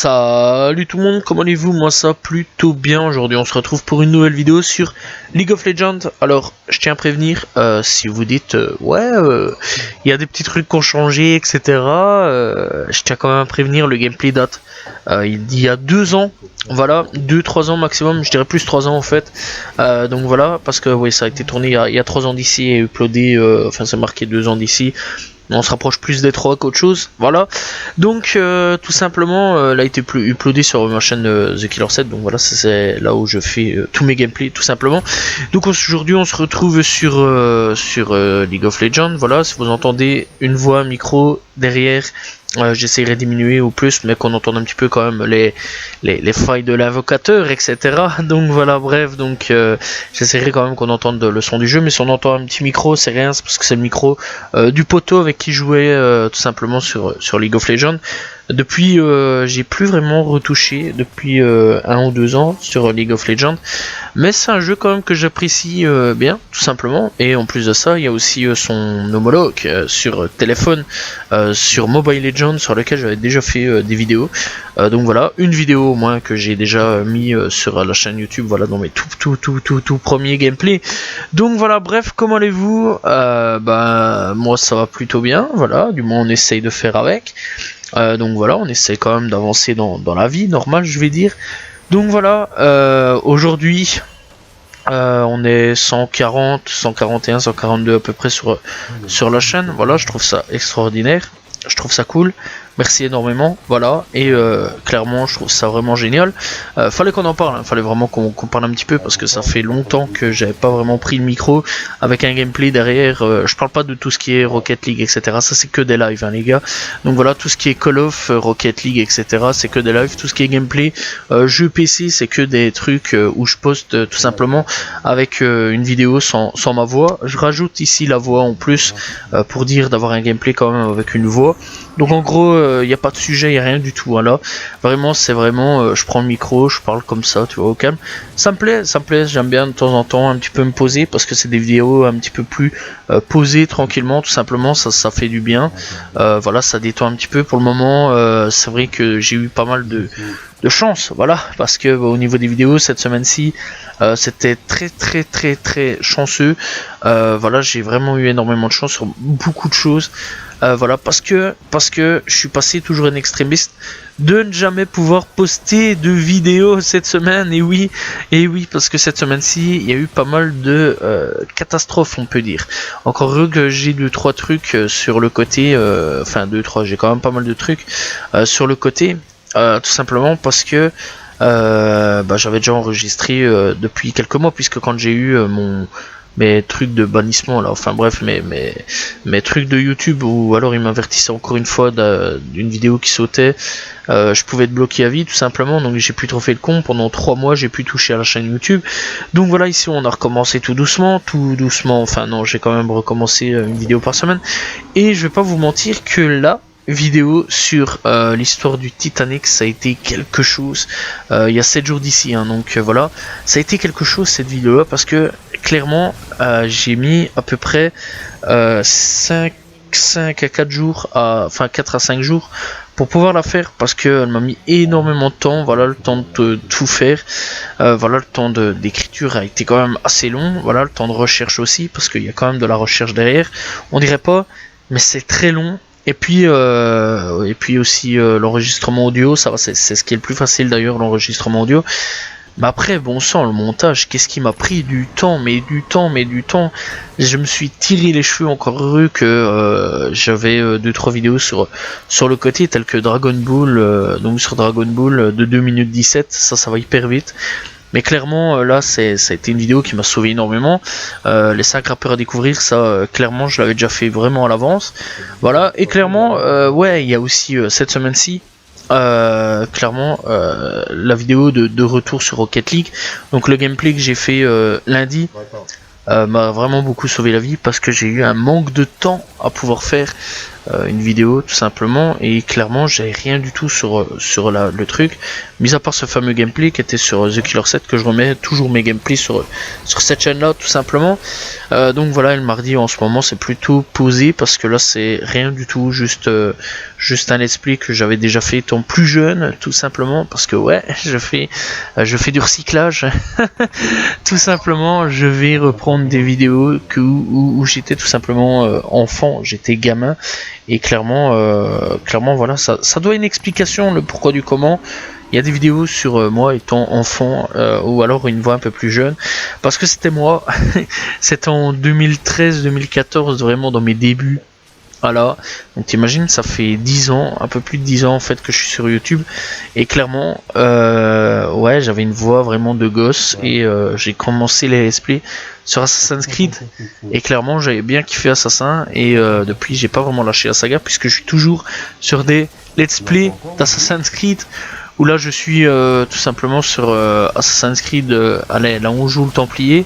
Salut tout le monde, comment allez-vous? Moi ça plutôt bien. Aujourd'hui on se retrouve pour une nouvelle vidéo sur League of Legends. Alors je tiens à prévenir, si vous dites il y a des petits trucs qui ont changé etc, je tiens quand même à prévenir, le gameplay date il y a 2 ans, voilà, 2-3 ans maximum, je dirais plus 3 ans en fait. Donc voilà, parce que oui, ça a été tourné il y a 3 ans d'ici et uploadé, enfin c'est marqué 2 ans d'ici. On se rapproche plus des 3 qu'autre chose, voilà. Donc tout simplement, elle a été uploadée sur ma chaîne The Killer 7, donc voilà, c'est là où je fais tous mes gameplays tout simplement. Donc aujourd'hui on se retrouve sur League of Legends, voilà. Si vous entendez une voix micro derrière, j'essaierai de diminuer au plus, mais qu'on entende un petit peu quand même les failles de l'invocateur, etc. Donc voilà, bref, donc j'essaierai quand même qu'on entende le son du jeu, mais si on entend un petit micro, c'est rien, c'est parce que c'est le micro du poteau avec qui je jouais tout simplement sur League of Legends. Depuis, j'ai plus vraiment retouché depuis 1 ou 2 ans sur League of Legends, mais c'est un jeu quand même que j'apprécie bien, tout simplement. Et en plus de ça, il y a aussi son homologue sur téléphone, sur Mobile Legends, sur lequel j'avais déjà fait des vidéos. Donc voilà, une vidéo au moins que j'ai déjà mis sur la chaîne YouTube, voilà, dans mes tout premiers gameplay. Donc voilà, bref, comment allez-vous? Moi ça va plutôt bien, voilà, du moins on essaye de faire avec. Donc voilà, on essaie quand même d'avancer dans la vie normale, je vais dire. Donc voilà, aujourd'hui on est 140, 141, 142 à peu près sur la chaîne. Voilà, je trouve ça extraordinaire, je trouve ça cool. Merci énormément, voilà, et clairement je trouve ça vraiment génial. Fallait qu'on en parle, hein, fallait vraiment qu'on parle un petit peu, parce que ça fait longtemps que j'avais pas vraiment pris le micro avec un gameplay derrière. Je parle pas de tout ce qui est Rocket League, etc. Ça c'est que des lives, hein, les gars. Donc voilà, tout ce qui est Call of, Rocket League, etc. c'est que des lives. Tout ce qui est gameplay, jeu PC, c'est que des trucs où je poste tout simplement avec une vidéo sans ma voix. Je rajoute ici la voix en plus pour dire d'avoir un gameplay quand même avec une voix. Donc en gros, il n'y a pas de sujet, il n'y a rien du tout, hein, là. Vraiment, c'est vraiment, je prends le micro, je parle comme ça, tu vois, au calme. Ça me plaît, j'aime bien de temps en temps un petit peu me poser, parce que c'est des vidéos un petit peu plus posées tranquillement, tout simplement, ça fait du bien. Voilà, ça détend un petit peu. Pour le moment, c'est vrai que j'ai eu pas mal de chance, voilà, parce que au niveau des vidéos cette semaine-ci, c'était très chanceux. Voilà, j'ai vraiment eu énormément de chance sur beaucoup de choses. Voilà, parce que je suis passé toujours un extrémiste de ne jamais pouvoir poster de vidéos cette semaine. Et oui, parce que cette semaine-ci, il y a eu pas mal de catastrophes, on peut dire. Encore heureux que j'ai 2-3 trucs sur le côté, enfin 2-3, j'ai quand même pas mal de trucs sur le côté, tout simplement parce que j'avais déjà enregistré depuis quelques mois, puisque quand j'ai eu mes trucs de bannissement là, enfin bref, mes trucs de YouTube, ou alors il m'avertissait encore une fois d'une vidéo qui sautait, je pouvais être bloqué à vie tout simplement. Donc j'ai plus trop fait le con pendant 3 mois, j'ai pu toucher à la chaîne YouTube. Donc voilà, ici on a recommencé tout doucement, enfin non, j'ai quand même recommencé une vidéo par semaine. Et je vais pas vous mentir que là, vidéo sur l'histoire du Titanic, ça a été quelque chose. Il y a 7 jours d'ici, hein, donc voilà, ça a été quelque chose cette vidéo là, parce que clairement j'ai mis à peu près 5 à 4 jours, enfin 4 à 5 jours pour pouvoir la faire, parce qu'elle m'a mis énormément de temps. Voilà, le temps de tout faire, voilà, le temps d'écriture a été quand même assez long, voilà, le temps de recherche aussi, parce qu'il y a quand même de la recherche derrière, on dirait pas, mais c'est très long. Et puis aussi l'enregistrement audio, ça va, c'est ce qui est le plus facile d'ailleurs, l'enregistrement audio. Mais après, bon sang, le montage, qu'est-ce qui m'a pris du temps, mais du temps. Je me suis tiré les cheveux, encore heureux que j'avais 2-3 vidéos sur le côté, telles que Dragon Ball, donc sur Dragon Ball de 2 minutes 17, ça va hyper vite. Mais clairement, là, ça a été une vidéo qui m'a sauvé énormément. Les 5 rappeurs à découvrir, ça, clairement, je l'avais déjà fait vraiment à l'avance. Voilà, et clairement, ouais, il y a aussi cette semaine-ci, clairement, la vidéo de retour sur Rocket League. Donc le gameplay que j'ai fait lundi m'a vraiment beaucoup sauvé la vie, parce que j'ai eu un manque de temps à pouvoir faire une vidéo tout simplement, et clairement j'avais rien du tout sur le truc, mis à part ce fameux gameplay qui était sur The Killer 7, que je remets toujours mes gameplays sur cette chaîne là tout simplement. Donc voilà, le mardi en ce moment c'est plutôt posé parce que là c'est rien du tout, juste un let's play que j'avais déjà fait étant plus jeune, tout simplement, parce que ouais, je fais du recyclage. Tout simplement, je vais reprendre des vidéos où j'étais tout simplement enfant, j'étais gamin, et clairement voilà, ça doit une explication, le pourquoi du comment. Il y a des vidéos sur moi étant enfant, ou alors une voix un peu plus jeune, parce que c'était moi. C'était en 2013-2014, vraiment dans mes débuts. Voilà, donc t'imagines, ça fait 10 ans, un peu plus de 10 ans en fait que je suis sur YouTube, et clairement, ouais, j'avais une voix vraiment de gosse, et j'ai commencé les let's play sur Assassin's Creed, et clairement j'avais bien kiffé Assassin, et depuis j'ai pas vraiment lâché la saga, puisque je suis toujours sur des let's play d'Assassin's Creed, où là je suis tout simplement sur Assassin's Creed, allez, là on joue le Templier.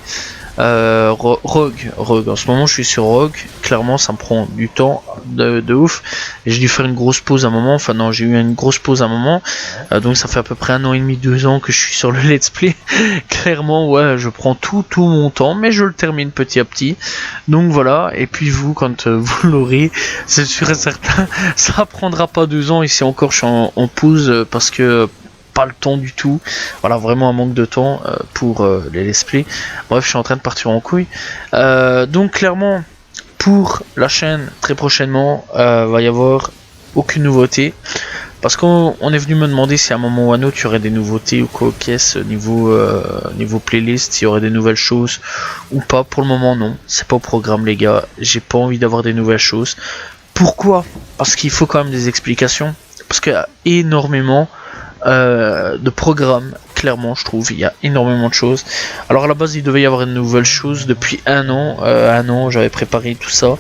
Rogue, en ce moment je suis sur Rogue, clairement ça me prend du temps de ouf, et j'ai dû faire une grosse pause à un moment, enfin non, j'ai eu une grosse pause à un moment, donc ça fait à peu près 1 an et demi, 2 ans que je suis sur le let's play. Clairement ouais, je prends tout mon temps, mais je le termine petit à petit, donc voilà. Et puis vous, quand vous l'aurez, c'est sûr et certain, ça prendra pas 2 ans, ici encore je suis en pause, parce que pas le temps du tout, voilà, vraiment un manque de temps pour les let's play. Bref, je suis en train de partir en couille, donc clairement pour la chaîne très prochainement va y avoir aucune nouveauté, parce qu'on est venu me demander si à un moment ou à un autre il y aurait des nouveautés ou quoi, caisse niveau playlist, s'il y aurait des nouvelles choses ou pas. Pour le moment non, c'est pas au programme les gars, j'ai pas envie d'avoir des nouvelles choses. Pourquoi? Parce qu'il faut quand même des explications, parce qu'il y a énormément de programmes, clairement je trouve, il y a énormément de choses. Alors à la base il devait y avoir une nouvelle chose depuis un an, j'avais préparé tout ça,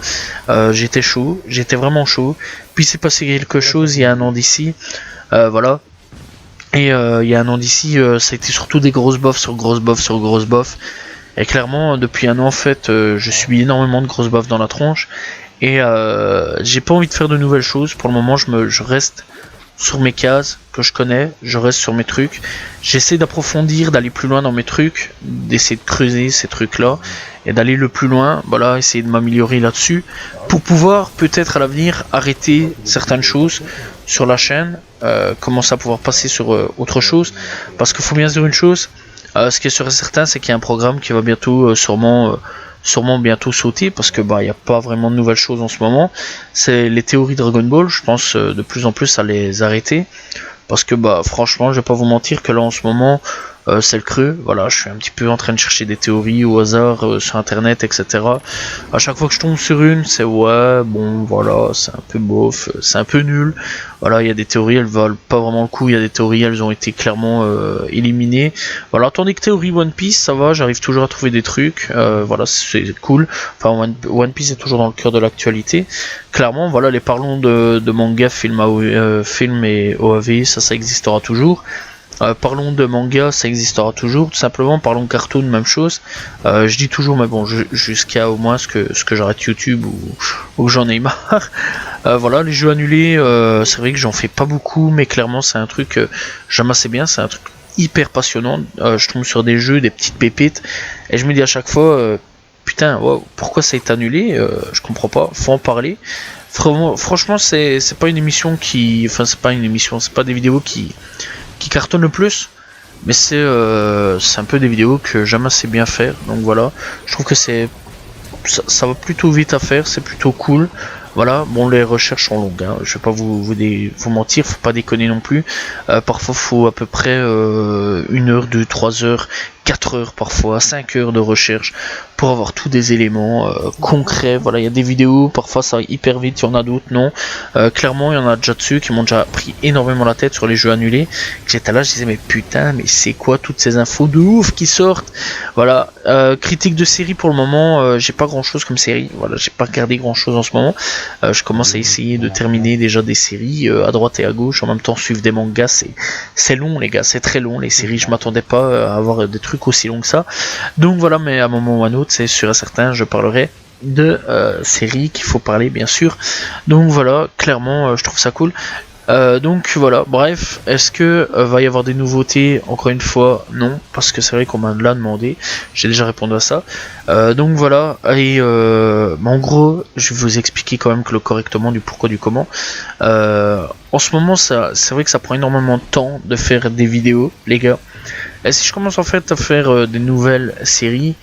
j'étais chaud, j'étais vraiment chaud, puis c'est passé quelque chose il y a un an d'ici, voilà, et il y a un an d'ici ça a été surtout des grosses bofs sur grosses bofs sur grosses bofs, et clairement depuis un an en fait je subis énormément de grosses bofs dans la tronche, et j'ai pas envie de faire de nouvelles choses. Pour le moment je reste sur mes cases que je connais, je reste sur mes trucs, j'essaie d'approfondir, d'aller plus loin dans mes trucs, d'essayer de creuser ces trucs là et d'aller le plus loin, voilà, essayer de m'améliorer là-dessus pour pouvoir peut-être à l'avenir arrêter certaines choses sur la chaîne, commencer à pouvoir passer sur autre chose, parce qu'il faut bien se dire une chose, ce qui est sûr et certain, c'est qu'il y a un programme qui va bientôt sûrement bientôt sauter, parce que bah il n'y a pas vraiment de nouvelles choses en ce moment. C'est les théories Dragon Ball, je pense de plus en plus à les arrêter, parce que bah franchement je vais pas vous mentir que là en ce moment c'est le creux. Voilà, je suis un petit peu en train de chercher des théories au hasard sur internet, etc. À chaque fois que je tombe sur une, c'est ouais, bon voilà, c'est un peu bof, c'est un peu nul. Voilà, il y a des théories, elles valent pas vraiment le coup, il y a des théories, elles ont été clairement éliminées. Voilà, tandis que théorie One Piece, ça va, j'arrive toujours à trouver des trucs, voilà, c'est cool. Enfin, One Piece est toujours dans le cœur de l'actualité. Clairement, voilà, les parlons de manga, film et OAV, ça existera toujours. Parlons de manga, ça existera toujours, tout simplement. Parlons de cartoon, même chose. Je dis toujours, mais bon, jusqu'à au moins ce que j'arrête YouTube ou que j'en ai marre. Voilà, les jeux annulés, c'est vrai que j'en fais pas beaucoup, mais clairement c'est un truc j'aime assez bien, c'est un truc hyper passionnant. Je tombe sur des jeux, des petites pépites, et je me dis à chaque fois, putain, wow, pourquoi ça a été annulé, je comprends pas, faut en parler. Franchement, c'est pas une émission enfin c'est pas une émission, c'est pas des vidéos qui cartonne le plus, mais c'est un peu des vidéos que j'aime assez bien faire, donc voilà, je trouve que ça va plutôt vite à faire, c'est plutôt cool. Voilà, bon, les recherches sont longues, hein. Je vais pas vous mentir, faut pas déconner non plus. Parfois faut à peu près 1 heure, 2, 3 heures, 4 heures parfois, 5 heures de recherche pour avoir tous des éléments concrets. Voilà, il y a des vidéos, parfois ça va hyper vite, il y en a d'autres non. Clairement, il y en a déjà dessus qui m'ont déjà pris énormément la tête sur les jeux annulés. J'étais là, je disais mais putain, mais c'est quoi toutes ces infos de ouf qui sortent? Voilà, critique de série pour le moment, j'ai pas grand chose comme série. Voilà, j'ai pas regardé grand chose en ce moment. Je commence à essayer de terminer déjà des séries à droite et à gauche, en même temps suivre des mangas, c'est long les gars, c'est très long les séries, je m'attendais pas à avoir des trucs aussi longs que ça. Donc voilà, mais à un moment ou à un autre, c'est sûr et certain, je parlerai de séries qu'il faut parler bien sûr. Donc voilà, clairement je trouve ça cool. Donc voilà, bref, est-ce que va y avoir des nouveautés? Encore une fois, non, parce que c'est vrai qu'on m'a l'a demandé, j'ai déjà répondu à ça. Donc voilà, et en gros, je vais vous expliquer quand même que le correctement du pourquoi du comment. En ce moment, c'est vrai que ça prend énormément de temps de faire des vidéos, les gars. Et si je commence en fait à faire des nouvelles séries,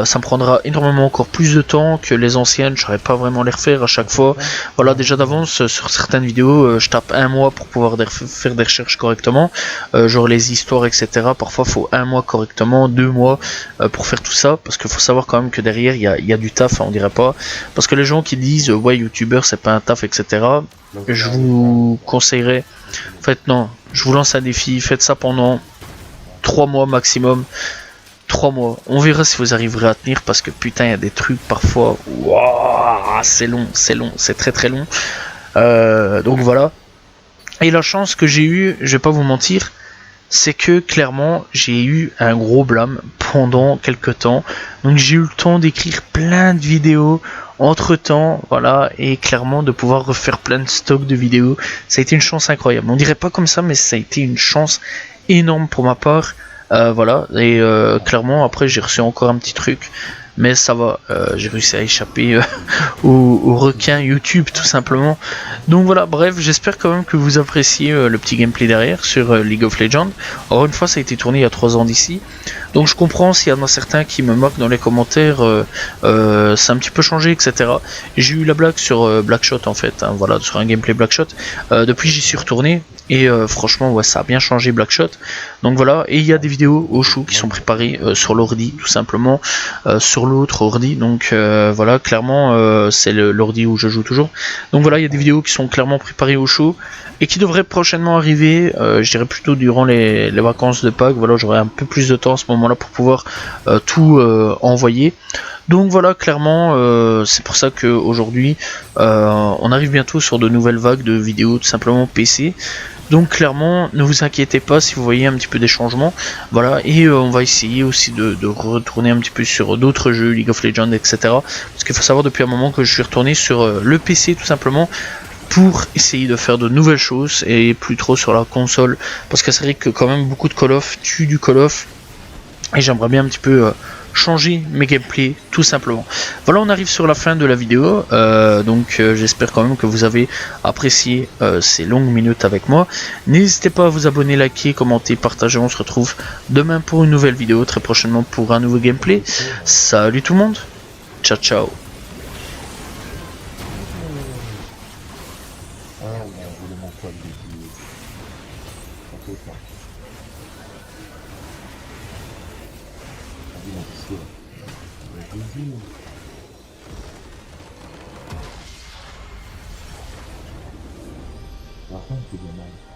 ça me prendra énormément encore plus de temps que les anciennes. Je saurais pas vraiment les refaire à chaque fois. Voilà, déjà d'avance sur certaines vidéos, je tape un mois pour pouvoir faire des recherches correctement, genre les histoires, etc. Parfois, faut un mois correctement, 2 mois pour faire tout ça, parce qu'il faut savoir quand même que derrière il y a du taf, hein, on dirait pas. Parce que les gens qui disent ouais, youtubeur c'est pas un taf, etc. Je vous conseillerais, en fait non, je vous lance un défi, faites ça pendant 3 mois maximum. 3 mois. On verra si vous arriverez à tenir parce que putain, il y a des trucs parfois. Waouh, c'est long, c'est très très long. Donc voilà. Et la chance que j'ai eu, je vais pas vous mentir, c'est que clairement j'ai eu un gros blâme pendant quelques temps. Donc j'ai eu le temps d'écrire plein de vidéos entre temps, voilà, et clairement de pouvoir refaire plein de stocks de vidéos. Ça a été une chance incroyable. On dirait pas comme ça, mais ça a été une chance énorme pour ma part. Voilà, et clairement après j'ai reçu encore un petit truc. Mais ça va, j'ai réussi à échapper au requin YouTube tout simplement. Donc voilà, bref, j'espère quand même que vous appréciez le petit gameplay derrière sur League of Legends. Encore une fois, ça a été tourné il y a 3 ans d'ici. Donc je comprends s'il y en a certains qui me moquent dans les commentaires, c'est un petit peu changé, etc. J'ai eu la blague sur Blackshot en fait, hein, voilà, sur un gameplay Blackshot. Depuis j'y suis retourné et franchement ouais, ça a bien changé Blackshot. Donc voilà, et il y a des vidéos au chou qui sont préparées sur l'ordi tout simplement, sur l'autre ordi. Donc voilà, clairement c'est l'ordi où je joue toujours. Donc voilà, il y a des vidéos qui sont clairement préparées au show et qui devraient prochainement arriver, je dirais plutôt durant les vacances de Pâques. Voilà, j'aurai un peu plus de temps à ce moment là pour pouvoir tout envoyer. Donc voilà, clairement c'est pour ça qu'aujourd'hui on arrive bientôt sur de nouvelles vagues de vidéos tout simplement PC. Donc clairement, ne vous inquiétez pas si vous voyez un petit peu des changements. Voilà, et on va essayer aussi de retourner un petit peu sur d'autres jeux, League of Legends, etc. Parce qu'il faut savoir depuis un moment que je suis retourné sur le PC tout simplement pour essayer de faire de nouvelles choses et plus trop sur la console. Parce que c'est vrai que quand même beaucoup de Call of tuent du Call of. Et j'aimerais bien un petit peu changer mes gameplays tout simplement. Voilà, on arrive sur la fin de la vidéo, donc j'espère quand même que vous avez apprécié ces longues minutes avec moi. N'hésitez pas à vous abonner, liker, commenter, partager. On se retrouve demain pour une nouvelle vidéo, très prochainement pour un nouveau gameplay. Salut tout le monde, ciao ciao. Ah, on a volé mon poil depuis... un peu de temps. On dit mon PC, là. Je vous dis. La fin, c'est bien mal.